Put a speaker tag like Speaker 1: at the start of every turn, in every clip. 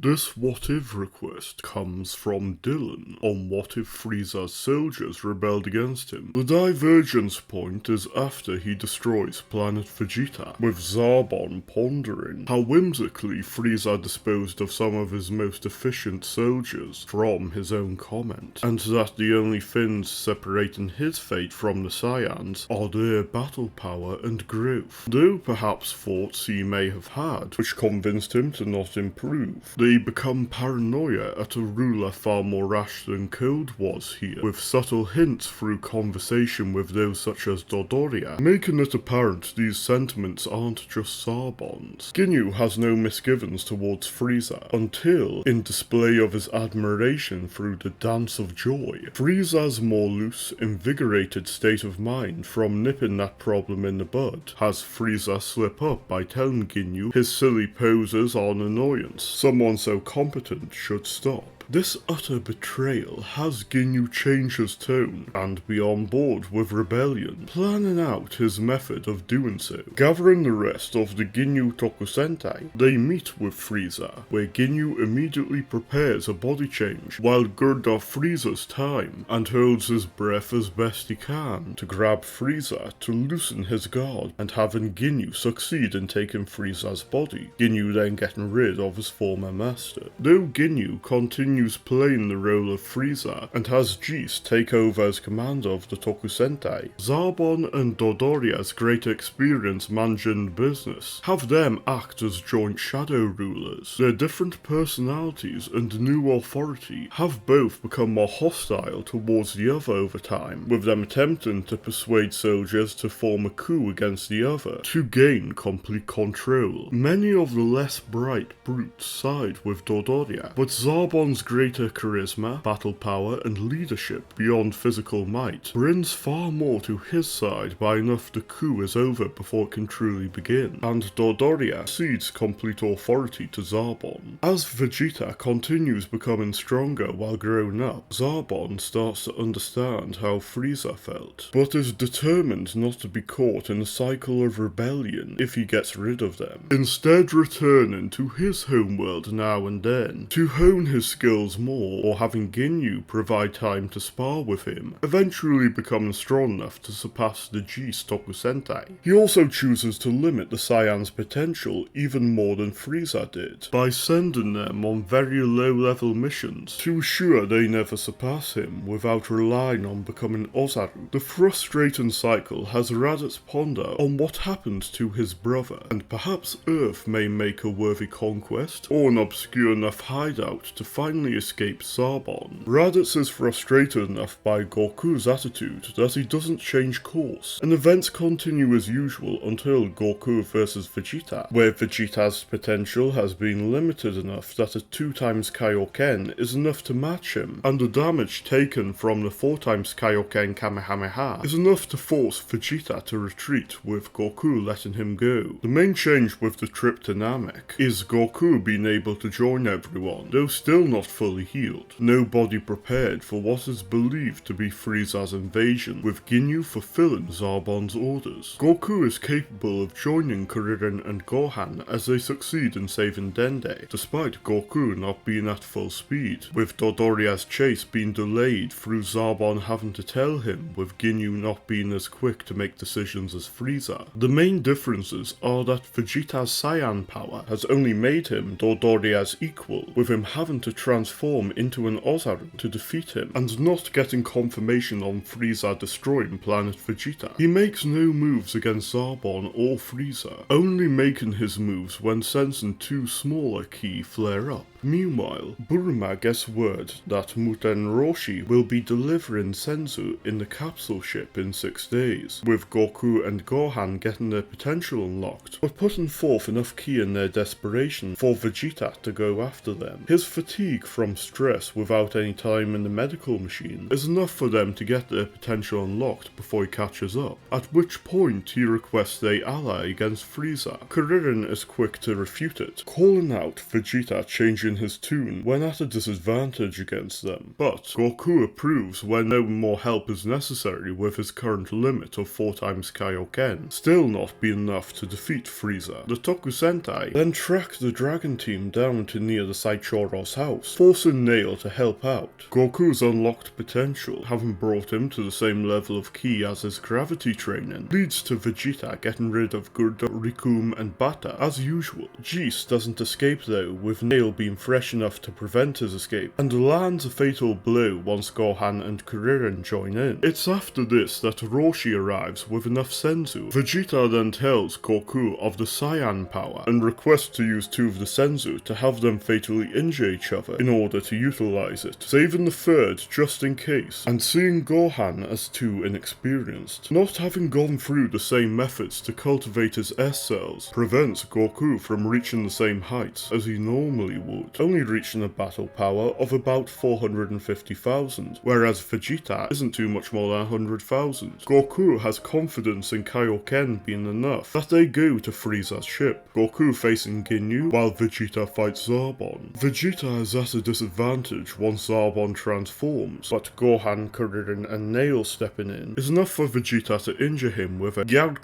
Speaker 1: This what-if request comes from Dylan on what if Frieza's soldiers rebelled against him. The divergence point is after he destroys Planet Vegeta, with Zarbon pondering how whimsically Frieza disposed of some of his most efficient soldiers from his own comment, and that the only things separating his fate from the Saiyans are their battle power and growth, though perhaps thoughts he may have had, which convinced him to not improve. They become paranoia at a ruler far more rash than Code was here, with subtle hints through conversation with those such as Dodoria, making it apparent these sentiments aren't just Zarbon's. Ginyu has no misgivings towards Frieza, until, in display of his admiration through the Dance of Joy, Frieza's more loose, invigorated state of mind from nipping that problem in the bud has Frieza slip up by telling Ginyu his silly poses are an annoyance, someone so competent should stop. This utter betrayal has Ginyu change his tone and be on board with rebellion, planning out his method of doing so. Gathering the rest of the Ginyu Tokusentai, they meet with Frieza, where Ginyu immediately prepares a body change while good of Frieza's time and holds his breath as best he can to grab Frieza to loosen his guard and having Ginyu succeed in taking Frieza's body, Ginyu then getting rid of his former master. Though Ginyu continues playing the role of Frieza and has Geese take over as commander of the Tokusentai, Zarbon and Dodoria's great experience managing business have them act as joint shadow rulers. Their different personalities and new authority have both become more hostile towards the other over time, with them attempting to persuade soldiers to form a coup against the other to gain complete control. Many of the less bright brutes side with Dodoria, but Zarbon's greater charisma, battle power, and leadership beyond physical might brings far more to his side by enough the coup is over before it can truly begin, and Dodoria cedes complete authority to Zarbon. As Vegeta continues becoming stronger while growing up, Zarbon starts to understand how Frieza felt, but is determined not to be caught in a cycle of rebellion if he gets rid of them, instead returning to his homeworld now and then to hone his skills more, or having Ginyu provide time to spar with him, eventually becoming strong enough to surpass the Geese Tokusentai. He also chooses to limit the Saiyan's potential even more than Frieza did, by sending them on very low-level missions to ensure they never surpass him without relying on becoming Ozaru. The frustrating cycle has Raditz ponder on what happened to his brother, and perhaps Earth may make a worthy conquest, or an obscure enough hideout to finally escape Zarbon. Raditz is frustrated enough by Goku's attitude that he doesn't change course, and events continue as usual until Goku vs Vegeta, where Vegeta's potential has been limited enough that a 2x Kaioken is enough to match him, and the damage taken from the 4x Kaioken Kamehameha is enough to force Vegeta to retreat, with Goku letting him go. The main change with the trip to Namek is Goku being able to join everyone, though still not fully healed. Nobody prepared for what is believed to be Frieza's invasion, with Ginyu fulfilling Zarbon's orders. Goku is capable of joining Kuririn and Gohan as they succeed in saving Dende, despite Goku not being at full speed, with Dodoria's chase being delayed through Zarbon having to tell him, with Ginyu not being as quick to make decisions as Frieza. The main differences are that Vegeta's Saiyan power has only made him Dodoria's equal, with him having to transform into an Ozaru to defeat him, and not getting confirmation on Frieza destroying Planet Vegeta. He makes no moves against Zarbon or Frieza, only making his moves when sensing two smaller ki flare up. Meanwhile, Buruma gets word that Muten Roshi will be delivering Senzu in the capsule ship in 6 days, with Goku and Gohan getting their potential unlocked, but putting forth enough ki in their desperation for Vegeta to go after them. His fatigue from stress without any time in the medical machine is enough for them to get their potential unlocked before he catches up, at which point he requests they ally against Frieza. Kuririn is quick to refute it, calling out Vegeta changing changing his tune when at a disadvantage against them. But Goku approves when no more help is necessary with his current limit of 4 times Kaioken, still not be enough to defeat Frieza. The Tokusentai then track the Dragon Team down to near the Saichoro's house, forcing Nail to help out. Goku's unlocked potential, having brought him to the same level of ki as his gravity training, leads to Vegeta getting rid of Gurda, Rikum and Bata as usual. Geese doesn't escape though, with Nail being fresh enough to prevent his escape, and lands a fatal blow once Gohan and Kuririn join in. It's after this that Roshi arrives with enough Senzu. Vegeta then tells Goku of the Saiyan power, and requests to use 2 of the Senzu to have them fatally injure each other in order to utilize it, saving the 3rd just in case, and seeing Gohan as too inexperienced. Not having gone through the same methods to cultivate his S-cells prevents Goku from reaching the same heights as he normally would, only reaching a battle power of about 450,000, whereas Vegeta isn't too much more than 100,000. Goku has confidence in Kaioken being enough that they go to Frieza's ship, Goku facing Ginyu while Vegeta fights Zarbon. Vegeta is at a disadvantage once Zarbon transforms, but Gohan, Kuririn and Nail stepping in is enough for Vegeta to injure him with a Yad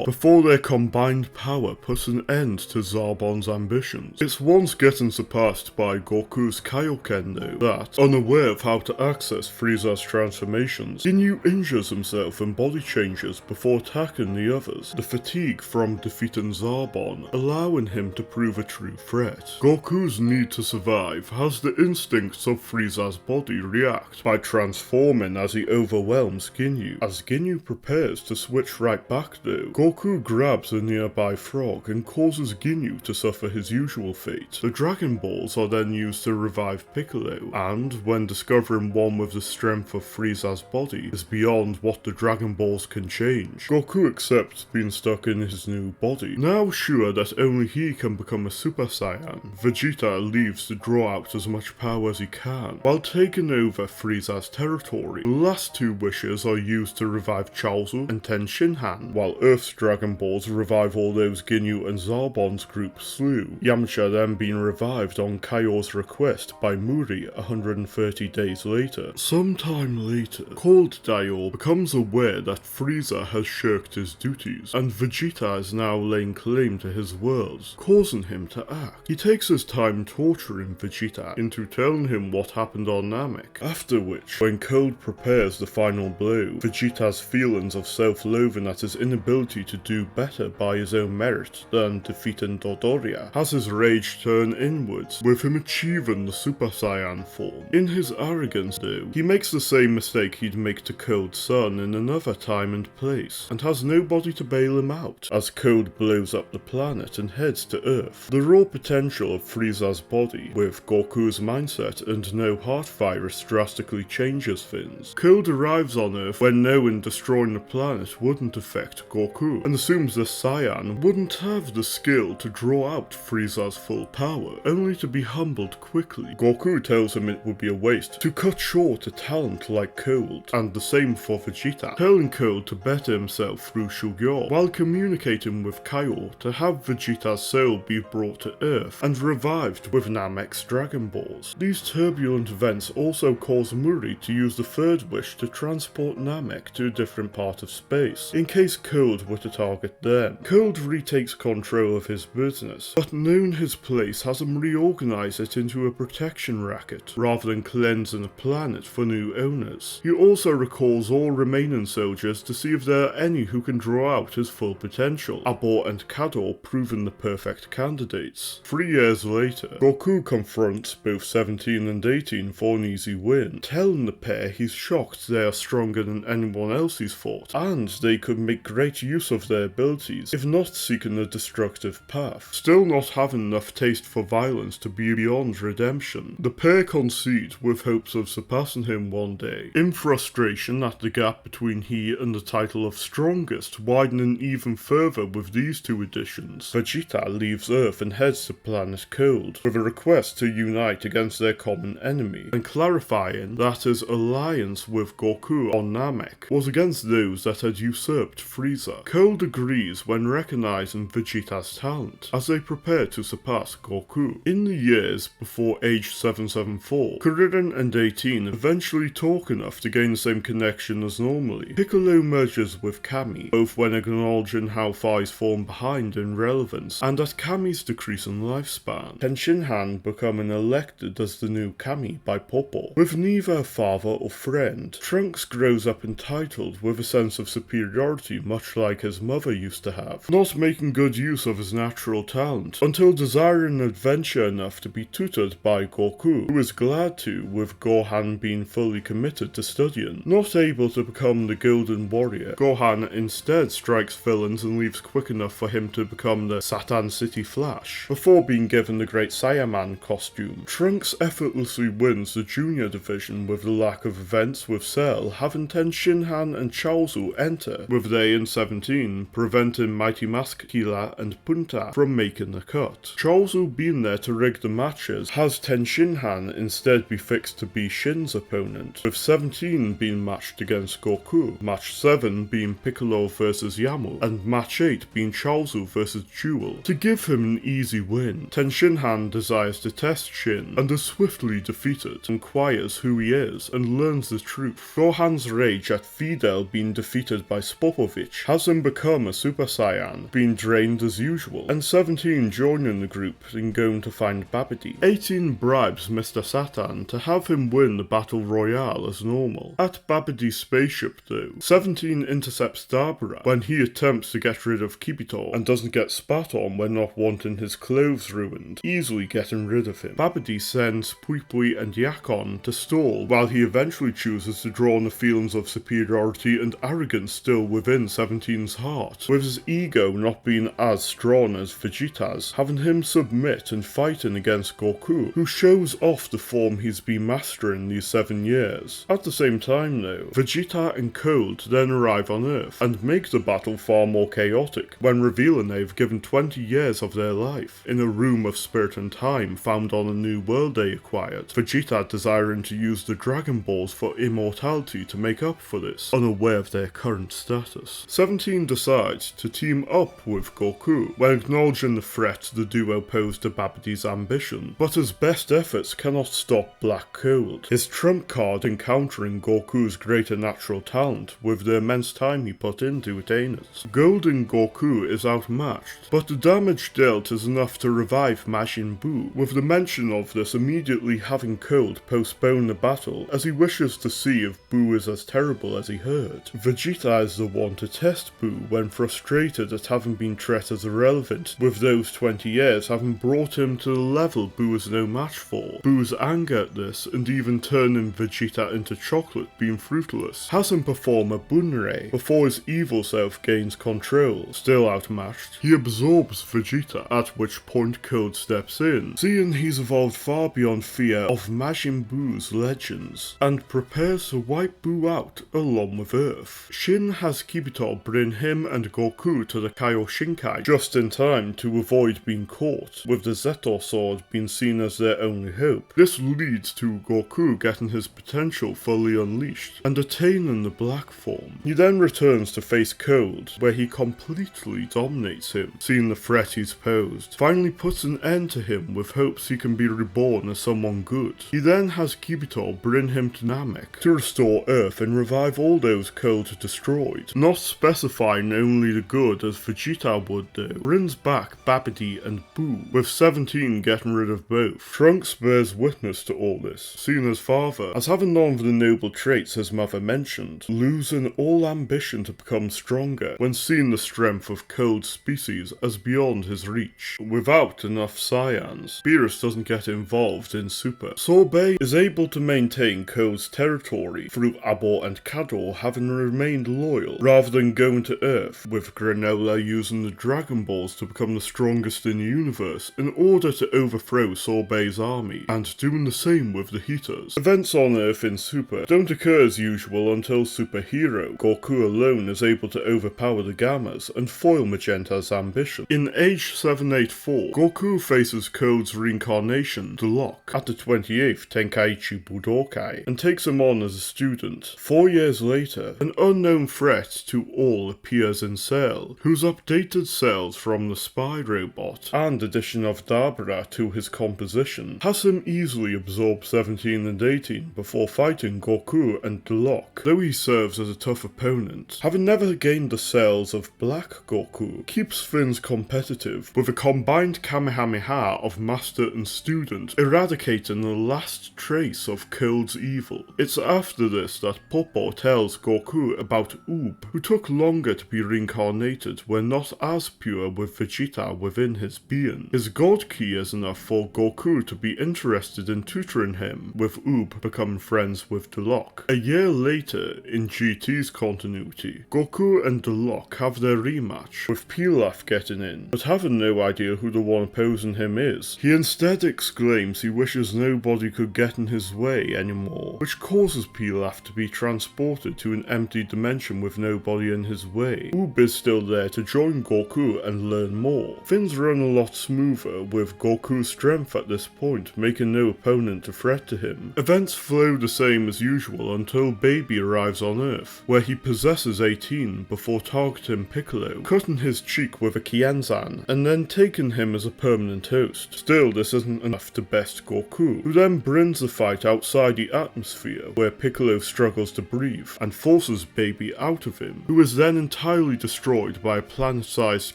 Speaker 1: before their combined power puts an end to Zarbon's ambitions. It's once getting surpassed by Goku's Kaioken though that, unaware of how to access Frieza's transformations, Ginyu injures himself and body changes before attacking the others, the fatigue from defeating Zarbon allowing him to prove a true threat. Goku's need to survive has the instincts of Frieza's body react by transforming as he overwhelms Ginyu. As Ginyu prepares to switch right back though, Goku grabs a nearby frog and causes Ginyu to suffer his usual fate. The Dragon Balls are then used to revive Piccolo, and when discovering one with the strength of Frieza's body is beyond what the Dragon Balls can change, Goku accepts being stuck in his new body. Now sure that only he can become a Super Saiyan, Vegeta leaves to draw out as much power as he can, while taking over Frieza's territory. The last 2 wishes are used to revive Chaozu and Ten Shinhan, while Earth's Dragon Balls revive all those Ginyu and Zarbon's group slew, Yamcha then being revived on Kaio's request by Muri 130 days later. Sometime later, Cold Dior becomes aware that Frieza has shirked his duties, and Vegeta is now laying claim to his worlds, causing him to act. He takes his time torturing Vegeta into telling him what happened on Namek, after which, when Cold prepares the final blow, Vegeta's feelings of self-loathing at his inability to do better by his own merit than defeating Dodoria has his rage turn inwards, with him achieving the Super Saiyan form. In his arrogance though, he makes the same mistake he'd make to Cold Sun in another time and place, and has nobody to bail him out, as Cold blows up the planet and heads to Earth. The raw potential of Frieza's body, with Goku's mindset and no heart virus drastically changes things. Cold arrives on Earth when knowing destroying the planet wouldn't affect Goku, and assumes the Saiyan wouldn't have the skill to draw out Frieza's full power, only to be humbled quickly. Goku tells him it would be a waste to cut short a talent like Cold, and the same for Vegeta, telling Cold to better himself through Shugyo, while communicating with Kaio to have Vegeta's soul be brought to Earth and revived with Namek's Dragon Balls. These turbulent events also cause Muri to use the 3rd wish to transport Namek to a different part of space, in case Cold were to target them. Cold retakes control of his business, but knowing his place has him reorganize it into a protection racket, rather than cleansing a planet for new owners. He also recalls all remaining soldiers to see if there are any who can draw out his full potential, Abor and Kador proving the perfect candidates. 3 years later, Goku confronts both 17 and 18 for an easy win, telling the pair he's shocked they are stronger than anyone else he's fought, and they could make great use of their abilities if not seeking a destructive path. Still not having enough taste for violence to be beyond redemption, the pair concede with hopes of surpassing him one day. In frustration at the gap between he and the title of strongest widening even further with these 2 additions, Vegeta leaves Earth and heads to Planet Cold, with a request to unite against their common enemy, and clarifying that his alliance with Goku on Namek was against those that had usurped Frieza. Cold agrees when recognizing Vegeta's talent, as they prepare to surpass Goku. In the the years before age 774, Kuririn and 18 eventually talk enough to gain the same connection as normally. Piccolo merges with Kami, both when acknowledging how far he's fallen behind in relevance and at Kami's decreasing lifespan. Tenshinhan becoming elected as the new Kami by Popo. With neither a father or friend, Trunks grows up entitled with a sense of superiority much like his mother used to have, not making good use of his natural talent, until desiring adventure enough to be tutored by Goku, who is glad to, with Gohan being fully committed to studying. Not able to become the Golden Warrior, Gohan instead strikes villains and leaves quick enough for him to become the Satan City Flash, before being given the Great Saiyaman costume. Trunks effortlessly wins the Junior Division with the lack of events, with Cell having Tenshinhan and Chaozu enter, with they in 17 preventing Mighty Mask Killer and Punta from making the cut. Chaozu being there to rig the matches has Tenshinhan instead be fixed to be Shin's opponent, with 17 being matched against Goku, match 7 being Piccolo vs Yamu, and match 8 being Chaozu vs Jewel. To give him an easy win, Tenshinhan desires to test Shin, and is swiftly defeated, inquires who he is, and learns the truth. Gohan's rage at Fidel being defeated by Spopovich has him become a Super Saiyan, being drained as usual, and 17 joining the group in going to find Babidi. 18 bribes Mr. Satan to have him win the Battle Royale as normal. At Babidi's spaceship though, 17 intercepts Dodoria when he attempts to get rid of Kibito, and doesn't get spat on when not wanting his clothes ruined, easily getting rid of him. Babidi sends Pui Pui and Yakon to stall, while he eventually chooses to draw on the feelings of superiority and arrogance still within 17's heart, with his ego not being as strong as Vegeta's, having him submit and fighting against Goku, who shows off the form he's been mastering these 7 years. At the same time though, Vegeta and Cold then arrive on Earth, and make the battle far more chaotic, when revealing they've given 20 years of their life, in a room of spirit and time found on a new world they acquired, Vegeta desiring to use the Dragon Balls for immortality to make up for this, unaware of their current status. 17 decides to team up with Goku, when acknowledging the threat the duo pose to Babidi's ambition, but his best efforts cannot stop Black Cold, his trump card encountering Goku's greater natural talent with the immense time he put into attain it. Golden Goku is outmatched, but the damage dealt is enough to revive Majin Buu, with the mention of this immediately having Cold postpone the battle, as he wishes to see if Buu is as terrible as he heard. Vegeta is the one to test Buu when frustrated at having been treated as irrelevant, with those 20 years having brought him to the level Buu is no match for. Buu's anger at this, and even turning Vegeta into chocolate being fruitless, has him perform a Bunrei before his evil self gains control. Still outmatched, he absorbs Vegeta, at which point Code steps in, seeing he's evolved far beyond fear of Majin Buu's legends, and prepares to wipe Buu out along with Earth. Shin has Kibito bring him and Goku to the Kaioshinkai just in time to avoid being caught, with the Zetor sword being seen as their only hope. This leads to Goku getting his potential fully unleashed and attaining the black form. He then returns to face Cold, where he completely dominates him, seeing the threat he's posed, finally puts an end to him with hopes he can be reborn as someone good. He then has Kibito bring him to Namek to restore Earth and revive all those Cold destroyed, not specifying only the good as Vegeta would though. Brings back Babidi and Buu, with 17 getting rid of both. Trunks bears witness to all this, seeing his father as having none of the noble traits his mother mentioned, losing all ambition to become stronger when seeing the strength of Cold's species as beyond his reach. Without enough Saiyans, Beerus doesn't get involved in Super. Sorbet is able to maintain Cold's territory through Abor and Kador having remained loyal, rather than going to Earth, with Granola using the Dragon Balls to become the strongest in the universe in order to overthrow Sorbet's army, and doing the same with the Heaters. Events on Earth in Super don't occur as usual until Super Hero Goku alone is able to overpower the Gammas and foil Magenta's ambition. In Age 784, Goku faces Code's reincarnation, the Lock, at the 28th Tenkaichi Budokai, and takes him on as a student. 4 years later, an unknown threat to all appears in Cell, whose updated cells from the spy robot and addition of Dabra Vegeta to his composition has him easily absorb 17 and 18 before fighting Goku and Dodoria, though he serves as a tough opponent. Having never gained the cells of Black Goku keeps things competitive, with a combined Kamehameha of Master and Student eradicating the last trace of Cold's evil. It's after this that Popo tells Goku about Oob, who took longer to be reincarnated when not as pure with Vegeta within his being. His God Ki is enough for Goku to be interested in tutoring him, with Oob becoming friends with Dodoria. A year later, in GT's continuity, Goku and Dodoria have their rematch, with Pilaf getting in, but having no idea who the one opposing him is. He instead exclaims he wishes nobody could get in his way anymore, which causes Pilaf to be transported to an empty dimension with nobody in his way. Oob is still there to join Goku and learn more. Things run a lot smoother, with Goku's strength at this point making no opponent a threat to him. Events flow the same as usual until Baby arrives on Earth, where he possesses 18 before targeting Piccolo, cutting his cheek with a Kienzan, and then taking him as a permanent host. Still, this isn't enough to best Goku, who then brings the fight outside the atmosphere, where Piccolo struggles to breathe, and forces Baby out of him, who is then entirely destroyed by a planet-sized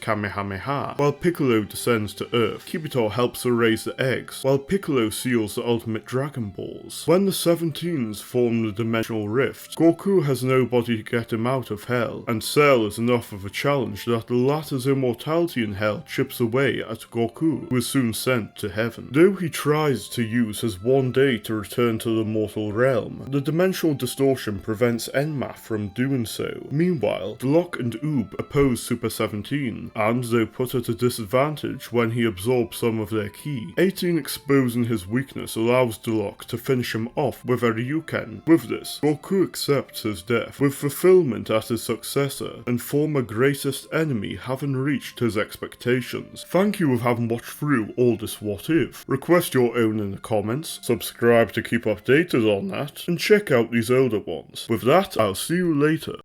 Speaker 1: Kamehameha. While Piccolo descends to Earth, Kibito helps erase the eggs, while Piccolo seals the ultimate Dragon Balls. When the 17s form the dimensional rift, Goku has nobody to get him out of Hell, and Cell is enough of a challenge that the latter's immortality in Hell chips away at Goku, who is soon sent to Heaven. Though he tries to use his one day to return to the mortal realm, the dimensional distortion prevents Enma from doing so. Meanwhile, Dodoria and Oob oppose Super 17, and though put at a disadvantage when he absorbs some of their ki, 18 exposing his weakness allows Dodoria to finish him off with a Ryuken. With this, Goku accepts his death, with fulfillment as his successor, and former greatest enemy having reached his expectations. Thank you for having watched through all this What If. Request your own in the comments, subscribe to keep updated on that, and check out these older ones. With that, I'll see you later.